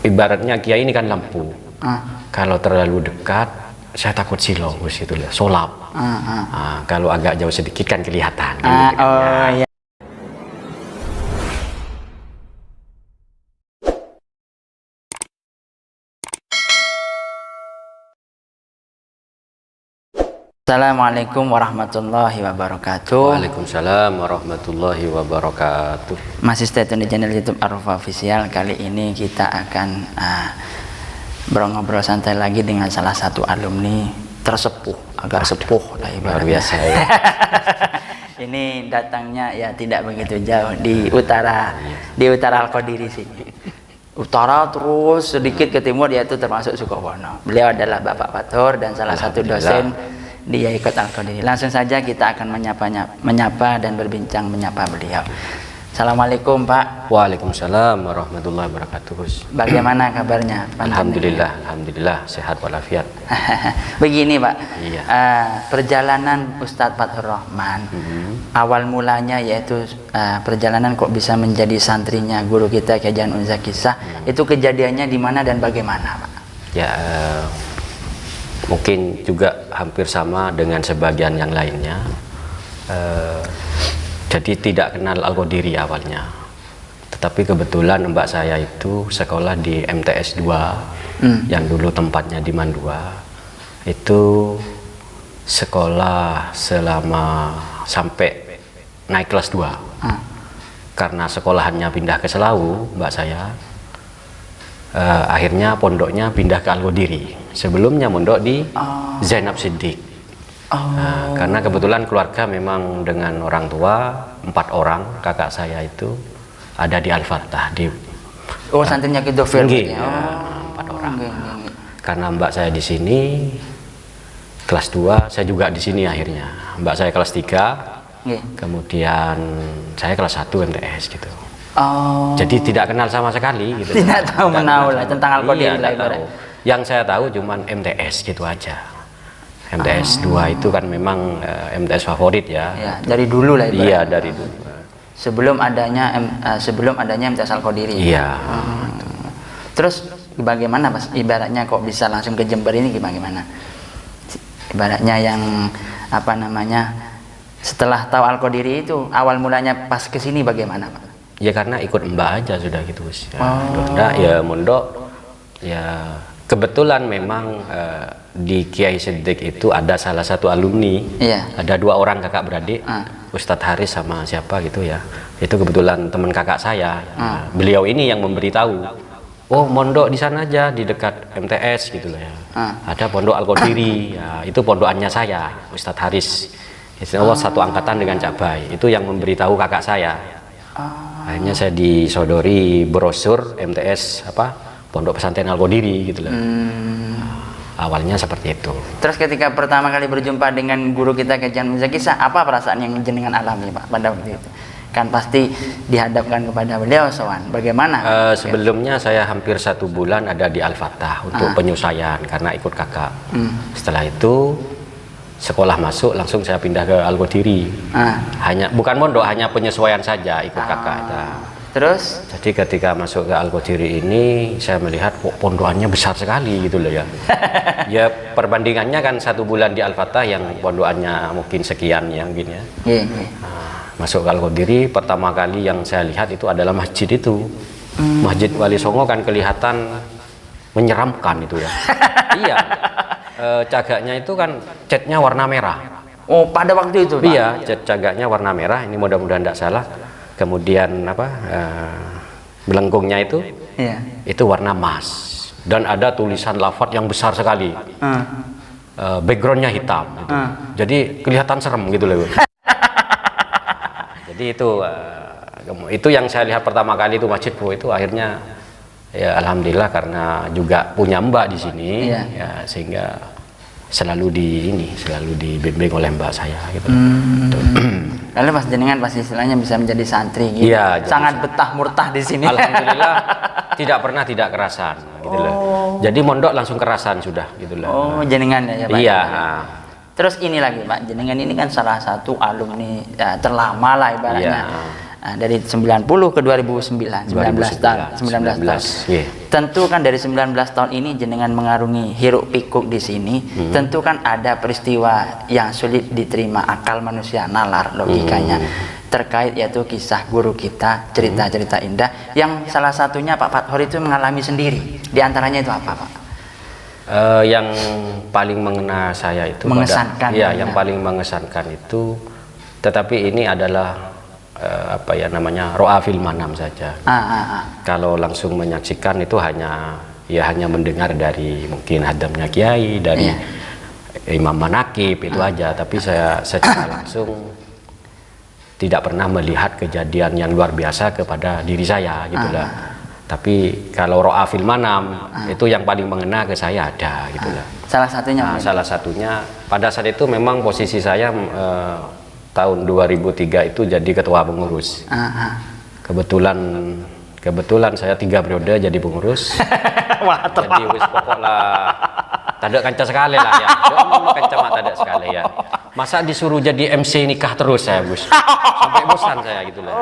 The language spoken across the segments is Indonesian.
ibaratnya kiai ini kan lampu. Kalau terlalu dekat, saya takut silau, gitu lah, solap. Kalau agak jauh sedikit kan kelihatan. Iya. Assalamualaikum warahmatullahi wabarakatuh. Waalaikumsalam warahmatullahi wabarakatuh. Masih stay tune di channel YouTube Arufah Official. Kali ini kita akan ngobrol santai lagi dengan salah satu alumni tersepuh, agak sepuh lah ibaratnya. Luar biasa ya. Ini datangnya ya tidak begitu jauh, di utara Al-Qadiri sih. Utara terus sedikit ke timur, yaitu termasuk Sukowono. Beliau adalah Bapak Fatur dan salah satu dosen di Yaikot Al-Qadiri. Langsung saja kita akan menyapa dan berbincang menyapa beliau. Assalamualaikum Pak. Waalaikumsalam warahmatullahi wabarakatuh. Bagaimana kabarnya? Alhamdulillah sehat walafiat. Begini Pak, iya. Perjalanan Ustadz Fathur Rahman, awal mulanya yaitu perjalanan kok bisa menjadi santrinya guru kita Kyai Haji Unza Kisah, itu kejadiannya di mana dan bagaimana Pak? Ya, mungkin juga hampir sama dengan sebagian yang lainnya. Jadi tidak kenal Al-Qadiri awalnya, tetapi kebetulan mbak saya itu sekolah di MTS 2 yang dulu tempatnya di Mandua. Itu sekolah selama sampai naik kelas 2. Karena sekolahannya pindah ke Selau, mbak saya akhirnya pondoknya pindah ke Al-Qadiri. Sebelumnya mondok di Zainab Siddiq. Karena kebetulan keluarga memang dengan orang tua 4 orang, kakak saya itu ada di Al-Fatah di santrinya gitu ya, 4 orang. Karena mbak saya di sini kelas 2, saya juga di sini akhirnya. Mbak saya kelas 3, kemudian saya kelas 1 MTS gitu. Jadi tidak kenal sama sekali gitu. Tidak tahu menahu tentang Al-Qadiri lah. Yang saya tahu cuman MTS gitu aja. MTS 2 itu kan memang MTS favorit ya. Ya, dari dulu lah ibaratnya. Iya, dari dulu. Sebelum adanya MTS Al-Qadiri. Iya. Terus bagaimana Mas? Ibaratnya kok bisa langsung ke Jember ini gimana? Ibaratnya yang setelah tahu Al-Qadiri itu awal mulanya pas ke sini bagaimana Pak? Ya karena ikut mbak aja sudah gitu ya. Mondok ya kebetulan memang di Kiai Siddiq itu ada salah satu alumni, ada 2 orang kakak beradik, Ustadz Haris sama siapa gitu ya. Itu kebetulan teman kakak saya. Beliau ini yang memberitahu, oh mondok di sana aja di dekat MTS gitu loh ya. Ada pondok Al-Qadiri, ya, itu pondokannya saya, Ustadz Haris. Insya satu angkatan dengan Cabai. Itu yang memberitahu kakak saya. Akhirnya saya disodori brosur MTS Pondok Pesantren Al-Qadiri gitu loh. Awalnya seperti itu. Terus ketika pertama kali berjumpa dengan guru kita Kyai Haji Unza Kisah, apa perasaan yang jenengan alami Pak pada waktu itu? Kan pasti dihadapkan kepada beliau sowan. Bagaimana? Sebelumnya saya hampir 1 bulan ada di Al-Fatah untuk penyusuaian karena ikut kakak. Setelah itu sekolah masuk langsung saya pindah ke Al-Qadiri. Bukan mondok, hanya penyesuaian saja ikut kakak. Terus? Jadi ketika masuk ke Al-Qadiri ini saya melihat pondokannya besar sekali gitu loh ya. Ya perbandingannya kan 1 bulan di Al-Fatah yang pondokannya mungkin sekian ya mungkin ya. Masuk ke Al-Qadiri pertama kali yang saya lihat itu adalah masjid itu. Masjid Wali Songo kan kelihatan menyeramkan itu ya. Iya. Cagaknya itu kan catnya warna merah. Oh pada waktu itu Pak? Iya, cat cagaknya warna merah. Ini mudah-mudahan tidak salah. Kemudian belengkungnya itu warna emas dan ada tulisan lafadz yang besar sekali. Backgroundnya hitam gitu. Jadi kelihatan serem gitu loh. Jadi itu yang saya lihat pertama kali itu masjid itu akhirnya ya alhamdulillah karena juga punya mbak di sini ya sehingga selalu dibimbing oleh mbak saya gitu. Lalu pas jenengan pasti istilahnya bisa menjadi santri gitu. Ya, sangat betah murtah di sini. Alhamdulillah tidak pernah tidak kerasan gitu loh. Jadi mondok langsung kerasan sudah gitu loh. Oh, jenengan ya Pak. Iya. Terus ini lagi Pak, jenengan ini kan salah satu alumni terlama lah ibaratnya. Nah, dari 90 ke 2009, 19 tahun. 19 tahun. Yeah. Tentu kan dari 19 tahun ini jenengan mengarungi hiruk pikuk di sini, tentu kan ada peristiwa yang sulit diterima akal manusia, nalar logikanya. Terkait yaitu kisah guru kita, cerita-cerita indah yang salah satunya Pak Fathur itu mengalami sendiri. Di antaranya itu apa, Pak? Yang paling mengena saya itu mengesankan. Yang paling mengesankan itu, tetapi ini adalah ro'a fil manam saja. Kalau langsung menyaksikan itu hanya mendengar dari mungkin hadamnya kiai, dari imam manakib itu aja, tapi saya secara langsung tidak pernah melihat kejadian yang luar biasa kepada diri saya gitulah. Tapi kalau ro'a fil manam itu yang paling mengena ke saya ada gitulah. Salah satunya pada saat itu memang posisi saya tahun 2003 itu jadi ketua pengurus. Kebetulan saya 3 periode jadi pengurus. Wah, jadi wis pokoklah tidak kanca sekali lah ya. Kanca mah tidak sekali ya. Masa disuruh jadi MC nikah terus saya, Gus. Sampai bosan saya gitu lah.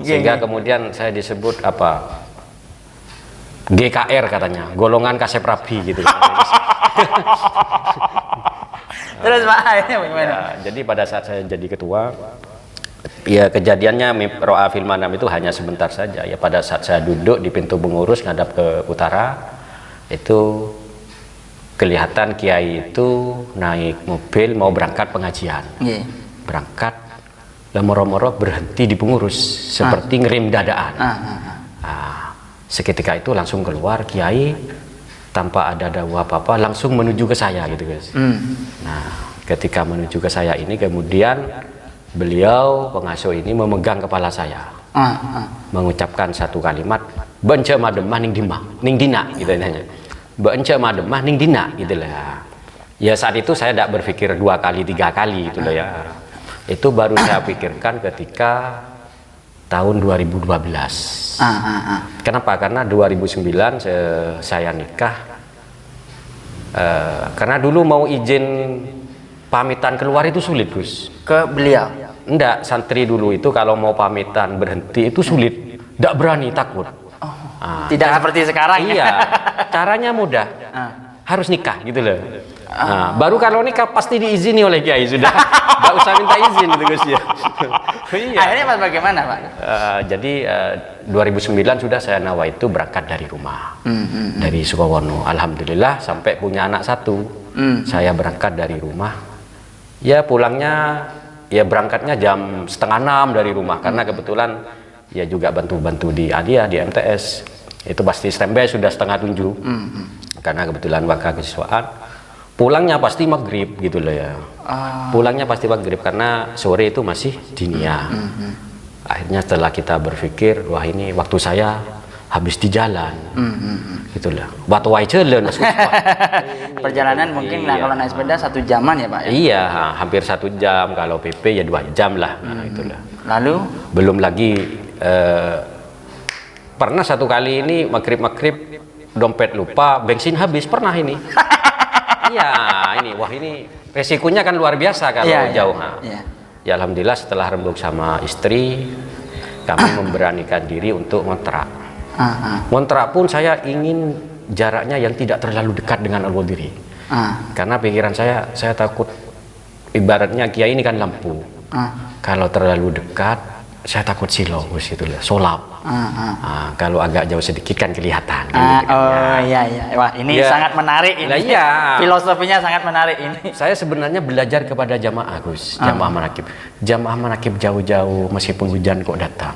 Sehingga kemudian saya disebut GKR katanya, golongan kasep rabi gitu. Terus Pak, akhirnya bagaimana? Ya, jadi pada saat saya jadi ketua, ya kejadiannya ro'a fil manam itu hanya sebentar saja. Ya pada saat saya duduk di pintu pengurus ngadap ke utara, itu kelihatan kiai itu naik mobil mau berangkat pengajian. Berangkat, lah moro-moro berhenti di pengurus seperti ngerem dadaan. Seketika itu langsung keluar kiai tanpa ada dawuh apa-apa, langsung menuju ke saya gitu guys. Nah, ketika menuju ke saya ini kemudian beliau pengasuh ini memegang kepala saya, mengucapkan satu kalimat, "Bence mademah ning dina," gitu nanya. "Bence mademah ning dina," gitu lah. Ya saat itu saya tidak berpikir 2 kali 3 kali gitu loh ya. Itu baru saya pikirkan ketika tahun 2012. Kenapa? Karena 2009 saya nikah. Karena dulu mau izin pamitan keluar itu sulit, Gus. Ke beliau? Enggak, santri dulu itu kalau mau pamitan berhenti itu sulit. Enggak berani, takut. Tidak seperti sekarang ya? Iya, caranya mudah. Harus nikah gitu loh. Baru kalau nikah pasti diizini oleh kiai sudah. Nggak usah minta izin gitu Gus ya. Iya. Akhirnya Pak bagaimana Pak? Jadi 2009 sudah saya nawa itu berangkat dari rumah, dari Sukowono. Alhamdulillah sampai punya anak 1. Saya berangkat dari rumah. Ya pulangnya, ya berangkatnya jam 5:30 dari rumah karena kebetulan ya juga bantu-bantu di Adia di MTS. Itu pasti standby sudah 6:30. Karena kebetulan wakil kesiswaan. Pulangnya pasti maghrib gitu loh ya. Pulangnya pasti maghrib karena sore itu masih dinia. Akhirnya setelah kita berpikir, wah ini waktu saya habis di jalan. Gitu lah. Waktu jalan perjalanan mungkin lah kalau naik sepeda 1 jaman ya Pak ya? Iya, hampir 1 jam, kalau PP ya 2 jam lah. Itulah. Lalu belum lagi pernah 1 kali ini maghrib dompet lupa, bensin habis, pernah ini. Iya, wah ini resikonya kan luar biasa kalau jauh. Ya alhamdulillah setelah rembuk sama istri, kami memberanikan diri untuk ngontrak. Ngontrak pun saya ingin jaraknya yang tidak terlalu dekat dengan Al-Wadiri. Karena pikiran saya takut, ibaratnya kiai ini kan lampu. Kalau terlalu dekat, saya takut silau, gitu lah, solap. Kalau agak jauh sedikit kan kelihatan. Iya. Wah ini sangat menarik ini. Iya. Filosofinya sangat menarik ini. Saya sebenarnya belajar kepada jamaah Gus, jamaah manakib. Jamaah manakib jauh-jauh meskipun hujan kok datang.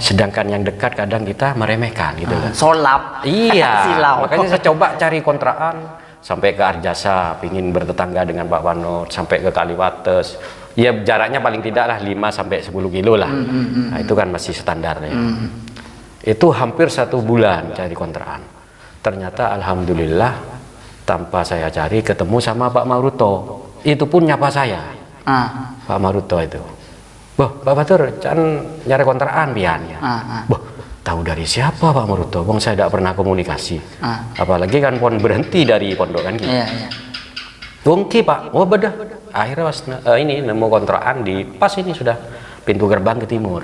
Sedangkan yang dekat kadang kita meremehkan gitu lah. Solap. Iya. Silau. Makanya saya coba cari kontrakan sampai ke Arjasa, pingin bertetangga dengan Pak Wanot, sampai ke Kaliwates. Ya jaraknya paling tidak lah 5-10 kilo lah. Nah, itu kan masih standar ya. Itu hampir 1 bulan cari kontrakan. Ternyata alhamdulillah tanpa saya cari ketemu sama Pak Maruto. Itu pun nyapa saya. Pak Maruto itu. Boh, Pak Batur, can nyari kontrakan pian ya. Boh, tahu dari siapa Pak Maruto? Wong saya tidak pernah komunikasi. Apalagi kan pon berhenti dari pondok kan gitu. Bongki Pak, oh bedah. Akhirnya pas ini nemu kontrakan di pas ini sudah pintu gerbang ke timur.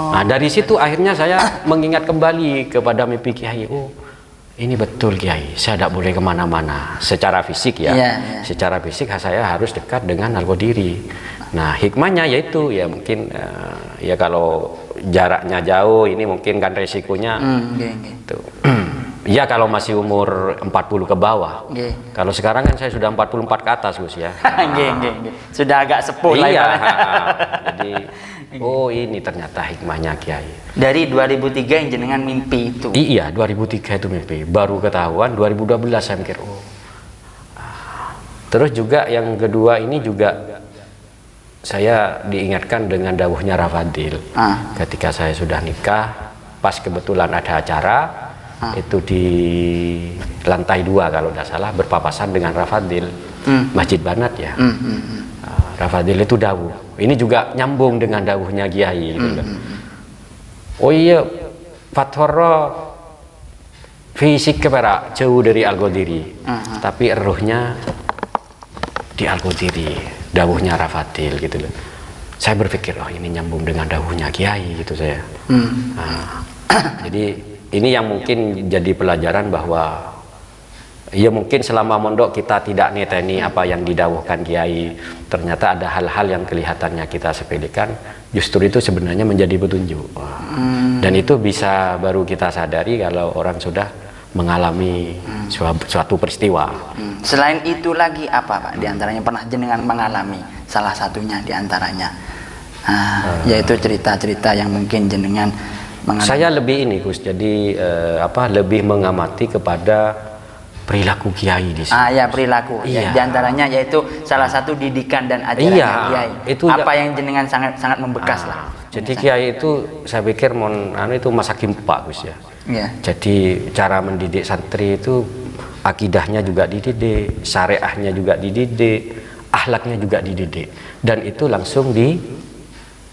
Nah, dari situ akhirnya saya mengingat kembali kepada mimpi Kiai. Oh, ini betul Kiai, saya tidak boleh kemana-mana secara fisik ya. Secara fisik saya harus dekat dengan Al-Qadiri. Nah, hikmahnya yaitu ya mungkin ya kalau jaraknya jauh ini mungkin kan resikonya gitu. Ya kalau masih umur 40 ke bawah. Kalau sekarang kan saya sudah 44 ke atas Gus ya. Sudah agak sepuh lah. Iya. Jadi oh ini ternyata hikmahnya Kiai. Dari 2003 yang jenengan mimpi itu. Iya, 2003 itu mimpi. Baru ketahuan 2012 saya mikir, oh. Terus juga yang kedua ini juga saya diingatkan dengan dawuhnya Rafadil. Ketika saya sudah nikah, pas kebetulan ada acara, itu di lantai 2 kalau tidak salah, berpapasan dengan Rafadil, Masjid Banat ya. Rafadil itu dawuh. Ini juga nyambung dengan dawuhnya Kiai gitu. Oh iya, Fathoro fisik kepada jauh dari Al-Qadiri, tapi ruhnya di Al-Qadiri, dawuhnya Rafadil gitu loh. Saya berpikir, oh ini nyambung dengan dawuhnya Kiai gitu saya. Jadi ini yang mungkin jadi pelajaran bahwa ya mungkin selama mondok kita tidak neteni apa yang didawuhkan Kiai, ternyata ada hal-hal yang kelihatannya kita sepelekan, justru itu sebenarnya menjadi petunjuk. Dan itu bisa baru kita sadari kalau orang sudah mengalami suatu peristiwa. Selain itu lagi apa Pak? Diantaranya pernah jenengan mengalami salah satunya diantaranya, yaitu cerita-cerita yang mungkin jenengan mengalami. Saya lebih ini Gus, jadi lebih mengamati kepada perilaku Kiai di sini. Ya perilaku. Iya. Di antaranya yaitu salah satu didikan dan ajaran Kiai. Itu apa yang jenengan sangat membekas lah. Jadi Kiai itu saya pikir itu masa kimpa Gus ya. Jadi cara mendidik santri itu akidahnya juga dididik, syariahnya juga dididik, akhlaknya juga dididik, dan itu langsung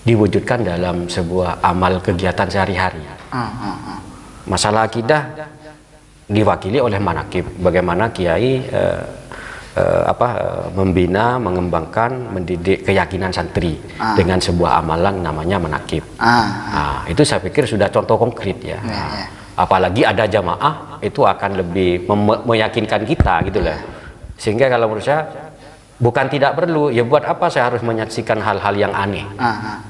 diwujudkan dalam sebuah amal kegiatan sehari-hari. Masalah akidah diwakili oleh manakib, bagaimana Kiai membina, mengembangkan, mendidik keyakinan santri dengan sebuah amalan namanya manakib. Itu saya pikir sudah contoh konkret ya. Apalagi ada jamaah, itu akan lebih meyakinkan kita gitu lah. Sehingga kalau menurut saya bukan tidak perlu, ya buat apa saya harus menyaksikan hal-hal yang aneh.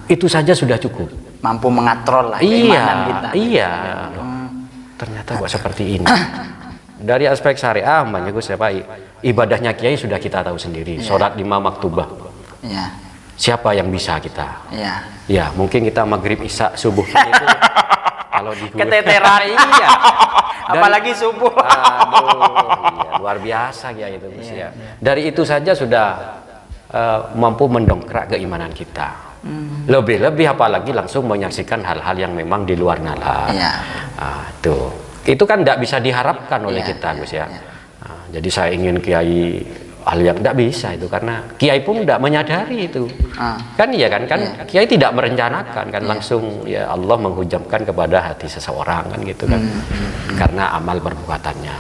Itu saja sudah cukup. Mampu mengatrol lah keimanan kita. Iya. Ternyata kok seperti ini. Dari aspek syariah, Gus ya Pak, ibadahnya Kiai sudah kita tahu sendiri. Sholat 5 maktubah. Siapa yang bisa kita? Ya, mungkin kita maghrib, isya, subuh itu kalau di keteteran. Iya. Apalagi subuh. Iya, luar biasa Kiai itu Gus ya. Dari itu saja sudah mampu mendongkrak keimanan kita. Lebih-lebih apalagi langsung menyaksikan hal-hal yang memang di luar nalar. Itu kan tidak bisa diharapkan oleh kita Gus ya. Jadi saya ingin Kiai hal yang tidak bisa itu, karena Kiai pun tidak menyadari itu. Kan iya kan Kiai tidak merencanakan kan, langsung ya Allah menghujamkan kepada hati seseorang kan gitu kan. Karena amal perbuatannya.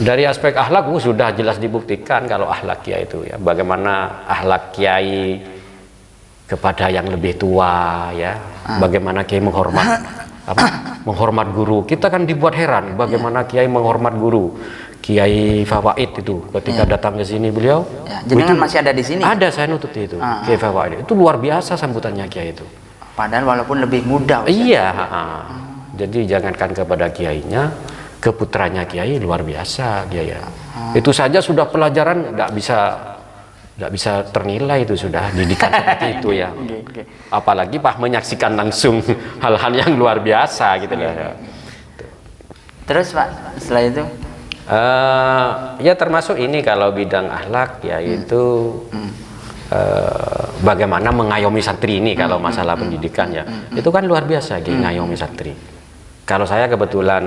Dari aspek akhlak sudah jelas dibuktikan kalau akhlak Kiai itu ya, bagaimana akhlak Kiai kepada yang lebih tua ya, bagaimana Kiai menghormat guru. Kita kan dibuat heran bagaimana Kiai menghormat guru. Kiai Fawaid itu ketika datang ke sini beliau, jenengan masih ada di sini? Ada, saya nutut itu. Kiai Fawaid itu luar biasa sambutannya Kiai itu. Padahal walaupun lebih muda. Iya. Jadi jangankan kepada Kiainya, ke putranya Kiai luar biasa Kiai. Itu saja sudah pelajaran nggak bisa ternilai, itu sudah didikan seperti itu ya. Apalagi Pak menyaksikan langsung hal-hal yang luar biasa gitu lah. Terus Pak setelah itu? Ya termasuk ini kalau bidang akhlak yaitu bagaimana mengayomi santri ini kalau masalah pendidikan ya. Itu kan luar biasa ngayomi santri. Kalau saya kebetulan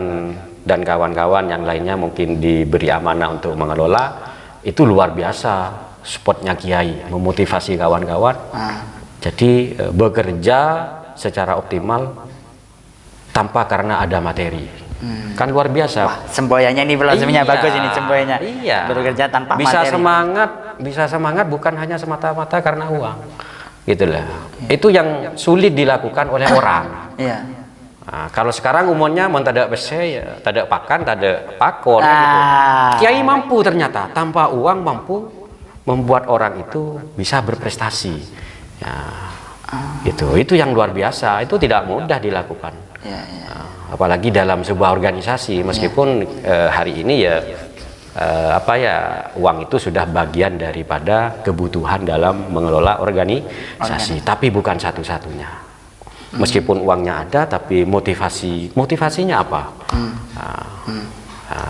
dan kawan-kawan yang lainnya mungkin diberi amanah untuk mengelola, itu luar biasa spotnya Kiai, memotivasi kawan-kawan. Jadi bekerja secara optimal tanpa karena ada materi. Kan luar biasa. Wah, semboyannya ini filosofinya bagus ini semboyannya. Iya. Bekerja tanpa bisa materi. Bisa semangat bukan hanya semata-mata karena uang. gitulah. Itu yang sulit dilakukan oleh orang. Iya. Nah, kalau sekarang umumnya mau tidak besi, ya tidak pakan, tidak pakon. Gitu. Kiai mampu ternyata tanpa uang mampu membuat orang itu bisa berprestasi. Ya, itu yang luar biasa. Itu tidak mudah dilakukan. Apalagi dalam sebuah organisasi, meskipun hari ini ya uang itu sudah bagian daripada kebutuhan dalam mengelola organisasi, tapi bukan satu-satunya. Meskipun uangnya ada, tapi motivasinya apa?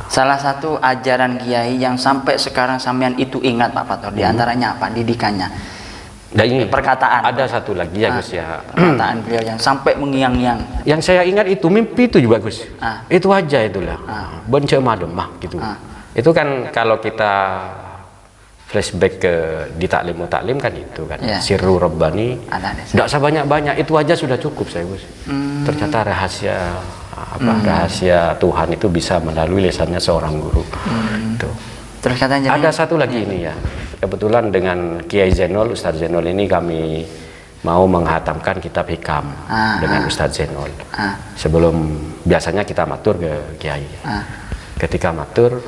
Salah satu ajaran Kiai yang sampai sekarang sampean itu ingat Pak Fatur, diantaranya apa? Didikannya. Dan ini perkataan. Ada satu lagi ya Gus ya. Perkataan beliau yang sampai mengiang-iang. Yang saya ingat itu mimpi itu juga Gus. Itu aja itulah. Bencok mademah gitu. Itu kan kalau kita flashback ke di taklim kan itu kan. Sirru Rabbani. Tidak usah banyak-banyak, itu aja sudah cukup saya Gus. Ternyata rahasia rahasia Tuhan itu bisa melalui lisannya seorang guru. Terus katanya ada satu lagi ini ya. Kebetulan dengan Kiai Zainul, Ustadz Zainul ini kami mau menghatamkan kitab hikam dengan Ustadz Zainul. Sebelum biasanya kita matur ke Kiai. Ketika matur,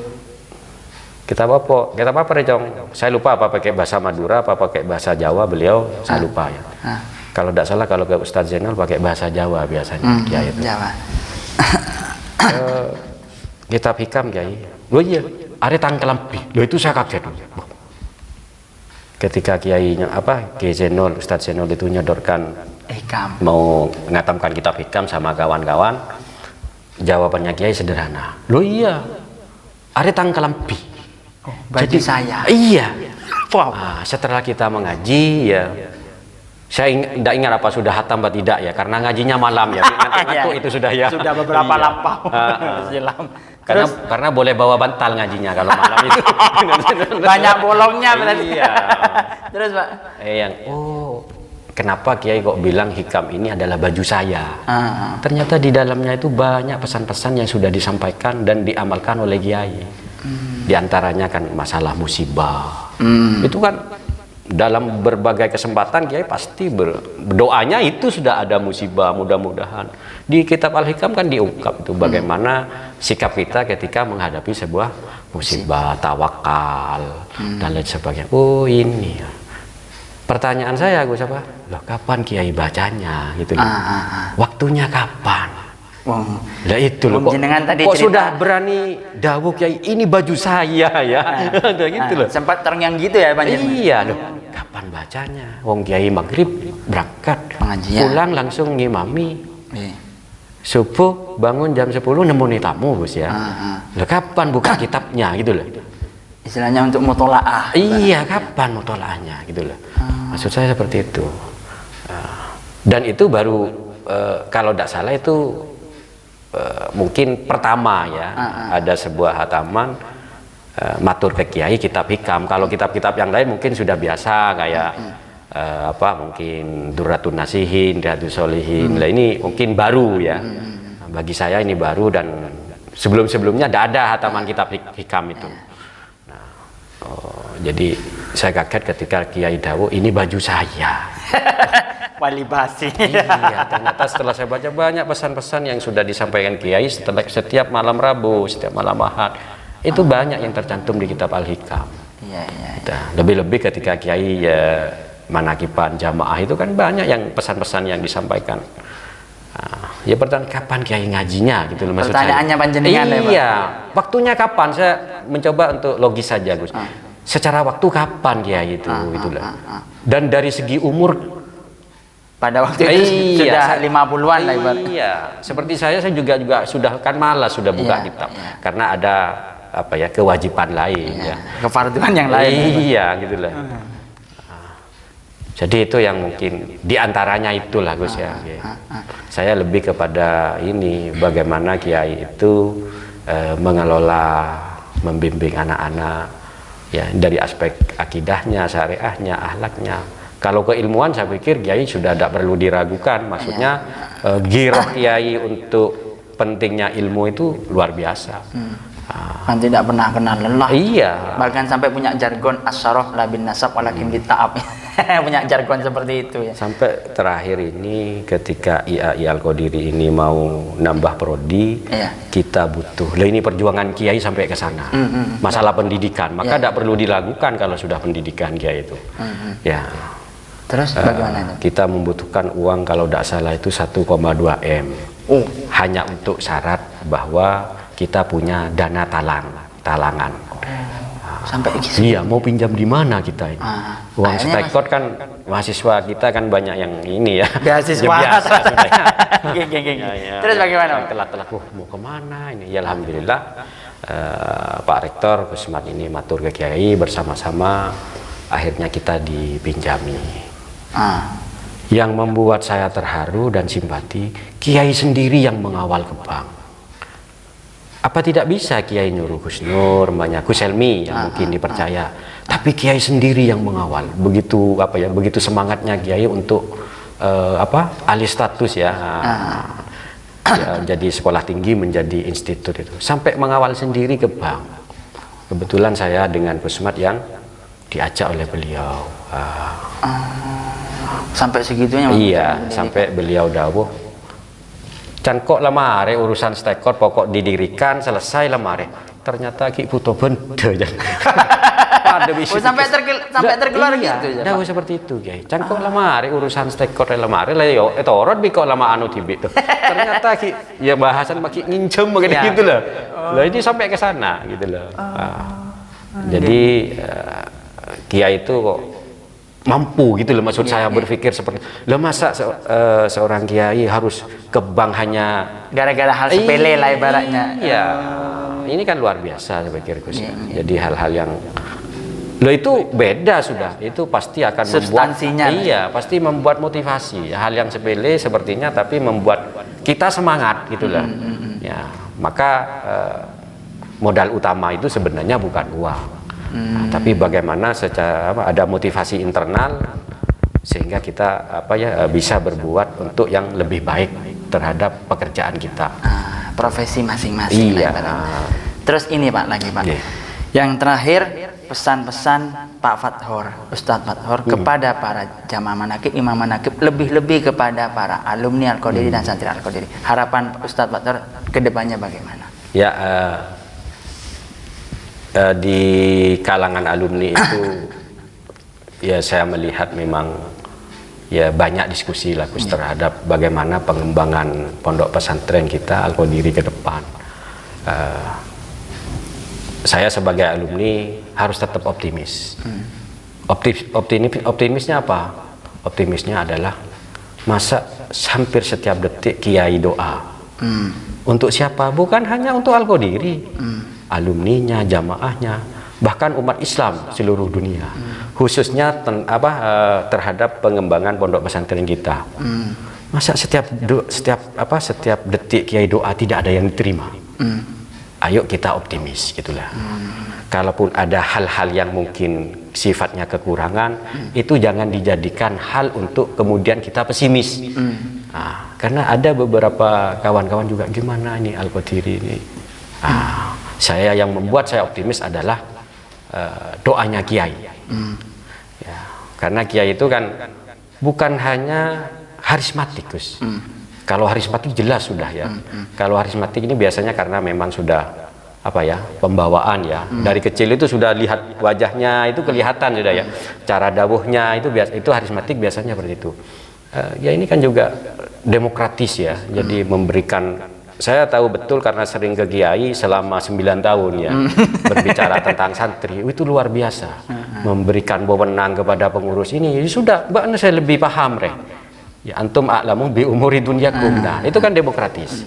kita apa Recong? Saya lupa apa pakai bahasa Madura, apa pakai bahasa Jawa, beliau saya lupa ya. Kalau tidak salah kalau ke Ustadz Zainul pakai bahasa Jawa biasanya Kiai itu. Jawa. Kitab hikam Kiai. Oh iya, ada tangkel lebih. Loh itu saya kaget. Ketika Kiai Zainul, Ustadz Zainul itu nyodorkan hikam, mau ngatamkan kitab hikam sama kawan-kawan, jawabannya Kiai sederhana. Loh iya, ada tangkel lebih. Jadi saya. Iya. Setelah kita mengaji ya, saya tidak ingat apa sudah hatam atau tidak ya, karena ngajinya malam ya. Ingat itu sudah ya. Sudah beberapa lampau. Karena boleh bawa bantal ngajinya kalau malam itu. Banyak bolongnya berarti. Iya. Terus Pak. Kenapa Kiai kok bilang hikam ini adalah baju saya? Ternyata di dalamnya itu banyak pesan-pesan yang sudah disampaikan dan diamalkan oleh Kiai. Di antaranya kan masalah musibah. Itu kan dalam berbagai kesempatan Kiai pasti berdoanya itu sudah ada musibah, mudah-mudahan. Di kitab Al-Hikam kan diungkap itu bagaimana sikap kita ketika menghadapi sebuah musibah, tawakal dan lain sebagainya. Oh ini ya. Pertanyaan saya Gus apa? Loh kapan Kiai bacanya gitu loh. Waktunya kapan? Lah itu loh kok sudah berani dawuh Kiai ini baju saya ya. Gitu loh. Sempat terngiang gitu ya Pak. Iya loh. Kapan bacanya? Wong Kiai maghrib berangkat, pulang langsung ngimami. Subuh bangun jam 10 nemuni tamu Gus ya. Loh kapan buka kitabnya gitu loh. Istilahnya untuk mutolaah. Iya, kapan mutolaahnya gitu loh. Maksud saya seperti itu. Dan itu baru kalau tidak salah itu mungkin pertama ya. Ada sebuah hataman matur ke Kiai kitab hikam. Kalau kitab-kitab yang lain mungkin sudah biasa kayak mungkin Durratun Nasihin, Riyadhus Shalihin. Lah ini mungkin baru ya. Bagi saya ini baru dan sebelum-sebelumnya tidak ada hataman kitab hikam itu. Jadi saya kaget ketika Kiai Dawo ini baju saya. Wali basi. Iya, ternyata setelah saya baca banyak pesan-pesan yang sudah disampaikan Kiai setiap malam Rabu, setiap malam Ahad. Itu banyak yang tercantum di kitab Al-Hikam. Iya. Lebih-lebih ketika Kiai manakiban jamaah itu kan banyak yang pesan-pesan yang disampaikan. Ya pertanyaan kapan Kiai ngajinya gitu loh maksud saya. Pertanyaannya panjenengan ya Pak. Iya, waktunya kapan? Saya mencoba untuk logis saja Gus. Secara waktu kapan Kiai itu itulah. Dan dari segi umur pada waktu itu sudah 50-an lah Ibu. Iya, seperti saya juga sudah kan malas sudah buka kitab. Karena ada kewajiban lain ya. Kefarduan yang lain. Iya, gitulah. Jadi itu yang mungkin diantaranya itulah Gus ya. Saya lebih kepada ini bagaimana Kiai itu mengelola, membimbing anak-anak ya dari aspek akidahnya, syariahnya, akhlaknya. Kalau keilmuan saya pikir Kiai sudah tidak perlu diragukan. Maksudnya giroh Kiai untuk pentingnya ilmu itu luar biasa. Kan tidak pernah kenal lelah. Iya. Bahkan sampai punya jargon asyarah la bin nasab walakin bita'ab. Punya jargon seperti itu ya. Sampai terakhir ini ketika IAI Al-Qadiri ini mau nambah prodi, kita butuh. Lah ini perjuangan Kiai sampai ke sana. Masalah pendidikan, maka tidak perlu dilakukan kalau sudah pendidikan Kiai itu. Ya. Terus bagaimana? Kita membutuhkan uang kalau tidak salah itu 1,2 M. Hanya untuk syarat bahwa kita punya dana talangan. Sampai gitu. Iya, mau pinjam di mana kita ini? Uang stekot kan mahasiswa kita kan banyak yang ini ya. Beasiswa. Biasa sudah. Ya. Terus bagaimana? Telat-telat mau kemana ini? Ya alhamdulillah Pak Rektor Kusmat ini matur ke Kiai bersama-sama, akhirnya kita dipinjami. Yang membuat saya terharu dan simpati, Kiai sendiri yang mengawal ke bank. Apa tidak bisa Kiai nyuruh Gus Nur, Gus Helmi yang mungkin dipercaya, tapi Kiai sendiri yang mengawal. Begitu begitu semangatnya Kiai untuk alih status ya, jadi sekolah tinggi menjadi institut itu, sampai mengawal sendiri ke bank. Kebetulan saya dengan Kusmat yang diajak oleh beliau. Sampai segitunya? Iya, sampai beliau dawuh. Dan kok lemare urusan stekot pokok didirikan selesai lemare. Ternyata ki butuh benda aja. Sampai terkeluar gitu ya. Dah seperti itu, Kiai. Can kok lemare urusan stekot lemare lah yo etorot bi kok lama anu tibit tuh. Ternyata ki ya bahasan maki nginjem begitu gitu loh. Lah ini sampai ke sana gitu loh. Jadi Kiai itu kok mampu gitu loh, maksud saya berpikir seperti lah, masa seorang kiai harus ke bank hanya gara-gara hal sepele lah ibaratnya. Iya, ini kan luar biasa saya pikirku sih. Jadi hal-hal yang lo itu beda sudah, itu pasti akan substansinya. Iya, pasti membuat motivasi. Hal yang sepele sepertinya tapi membuat kita semangat gitu loh. Ya, maka modal utama itu sebenarnya bukan uang. Tapi bagaimana secara ada motivasi internal sehingga kita bisa berbuat untuk yang lebih baik terhadap pekerjaan kita, profesi masing-masing. Iya. Terus ini Pak lagi Pak, yang terakhir pesan-pesan Pak Fathor, Ustadz Fathor kepada para jamaah manakib, imam manakib, lebih-lebih kepada para alumni Al-Qadiri dan santri Al-Qadiri. Harapan Ustadz Fathor kedepannya bagaimana? Ya. Di kalangan alumni itu ya saya melihat memang ya banyak diskusi lah terhadap bagaimana pengembangan pondok pesantren kita Al-Qadiri ke depan. Saya sebagai alumni harus tetap optimis. Optimisnya apa? Optimisnya adalah masa hampir setiap detik Kiai doa. Untuk siapa? Bukan hanya untuk Al-Qadiri. Alumninya, jamaahnya, bahkan umat Islam seluruh dunia, khususnya terhadap pengembangan pondok pesantren kita. Masa setiap detik Kiai doa tidak ada yang diterima? Ayo kita optimis gitulah. Kalaupun ada hal-hal yang mungkin sifatnya kekurangan, itu jangan dijadikan hal untuk kemudian kita pesimis. Karena ada beberapa kawan-kawan juga gimana ini Al-Qadiri ini. Saya yang membuat saya optimis adalah doanya Kiai. Ya, karena Kiai itu kan bukan hanya harismatik, Gus. Kalau harismatik jelas sudah ya. Kalau harismatik ini biasanya karena memang sudah pembawaan ya. Dari kecil itu sudah lihat wajahnya itu kelihatan sudah ya. Cara dawuhnya itu harismatik biasanya seperti itu. Ya ini kan juga demokratis ya. Jadi memberikan. Saya tahu betul karena sering ke Kiai selama 9 tahun ya, berbicara tentang santri, itu luar biasa. Memberikan wewenang kepada pengurus ini, ya sudah, mbak saya lebih paham ya antum a'lamu bi umuri dunyakum. Nah, itu kan demokratis.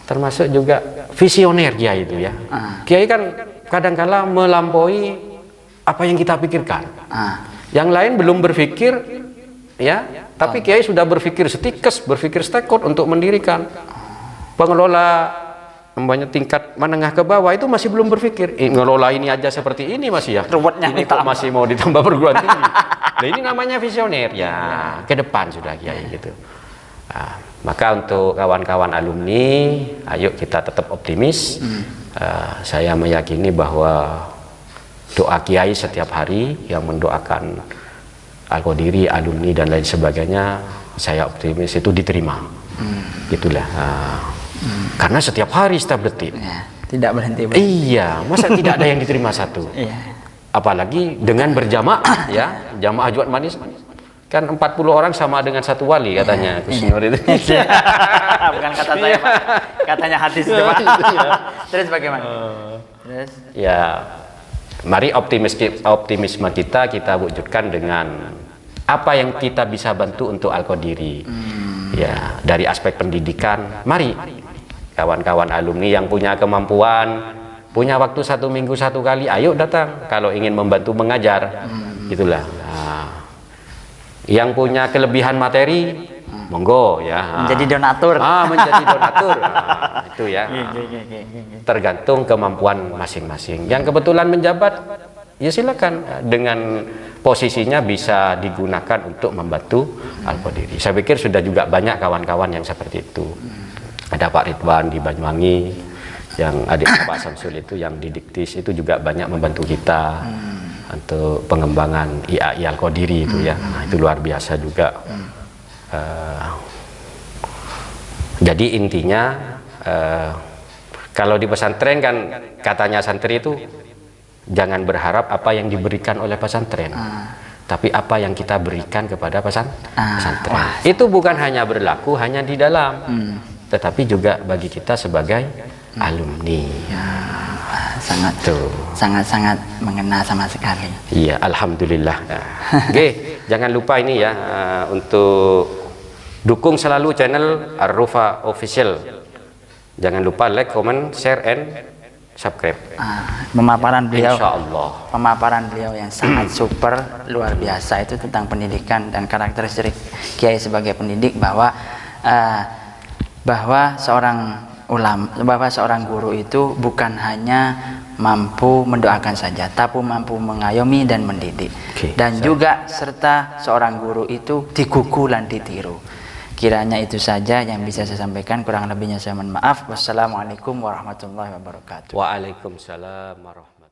Termasuk juga visioner Kiai itu ya. Kiai kan kadang-kala melampaui apa yang kita pikirkan. Yang lain belum berpikir ya, tapi Kiai sudah berpikir setikes, berpikir stekot untuk mendirikan. Pengelola tingkat menengah ke bawah itu masih belum berpikir ngelola ini aja seperti ini masih ya, ini kok masih mau ditambah perguruan tinggi. Nah ini namanya visioner ya, ke depan sudah Kiai gitu. Maka untuk kawan-kawan alumni, ayo kita tetap optimis. Saya meyakini bahwa doa Kiai setiap hari yang mendoakan Al-Qadiri, alumni dan lain sebagainya, saya optimis itu diterima. Itulah. Karena setiap hari, setiap detik. Ya, tidak berhenti. Iya, masa tidak ada yang diterima satu? Iya. Apalagi dengan berjamaah, ya, jamaah Jumat Manis. Kan 40 orang sama dengan satu wali katanya Gus Nur itu. Bukan kata saya, Pak. Katanya hadis itu, Pak. Terus bagaimana? Terus? Ya, mari optimisme kita wujudkan dengan apa yang kita bisa bantu untuk Al-Qadiri. Ya, dari aspek pendidikan, mari kawan-kawan alumni yang punya kemampuan, punya waktu 1 minggu 1 kali, ayo datang kalau ingin membantu mengajar. Itulah. Yang punya kelebihan materi, monggo ya. Menjadi donatur. Menjadi donatur. Itu ya. Tergantung kemampuan masing-masing. Yang kebetulan menjabat, ya silakan, dengan posisinya bisa digunakan untuk membantu Al-Qadiri. Saya pikir sudah juga banyak kawan-kawan yang seperti itu. Ada Pak Ridwan di Banyuwangi, yang adik Pak Samsul itu yang di Diktis itu juga banyak membantu kita untuk pengembangan IAI Al-Qadiri itu ya. Itu luar biasa juga. Jadi intinya kalau di pesantren kan katanya santri itu jangan berharap apa yang diberikan oleh pesantren, tapi apa yang kita berikan kepada pesantren. Itu bukan hanya berlaku hanya di dalam, tetapi juga bagi kita sebagai alumni. Sangat mengena sama sekali. Iya, alhamdulillah. Oke, jangan lupa ini ya, untuk dukung selalu channel Ar-Rufa Official. Jangan lupa like, comment, share, and subscribe. Pemaparan beliau, Insyaallah. Pemaparan beliau yang sangat super, luar biasa itu tentang pendidikan dan karakteristik kiai sebagai pendidik, bahwa seorang guru itu bukan hanya mampu mendoakan saja, tapi mampu mengayomi dan mendidik. Dan juga serta seorang guru itu digugu dan ditiru. Kiranya itu saja yang bisa saya sampaikan, kurang lebihnya saya mohon maaf. Wassalamualaikum warahmatullahi wabarakatuh. Waalaikumsalam warahmatullahi wabarakatuh.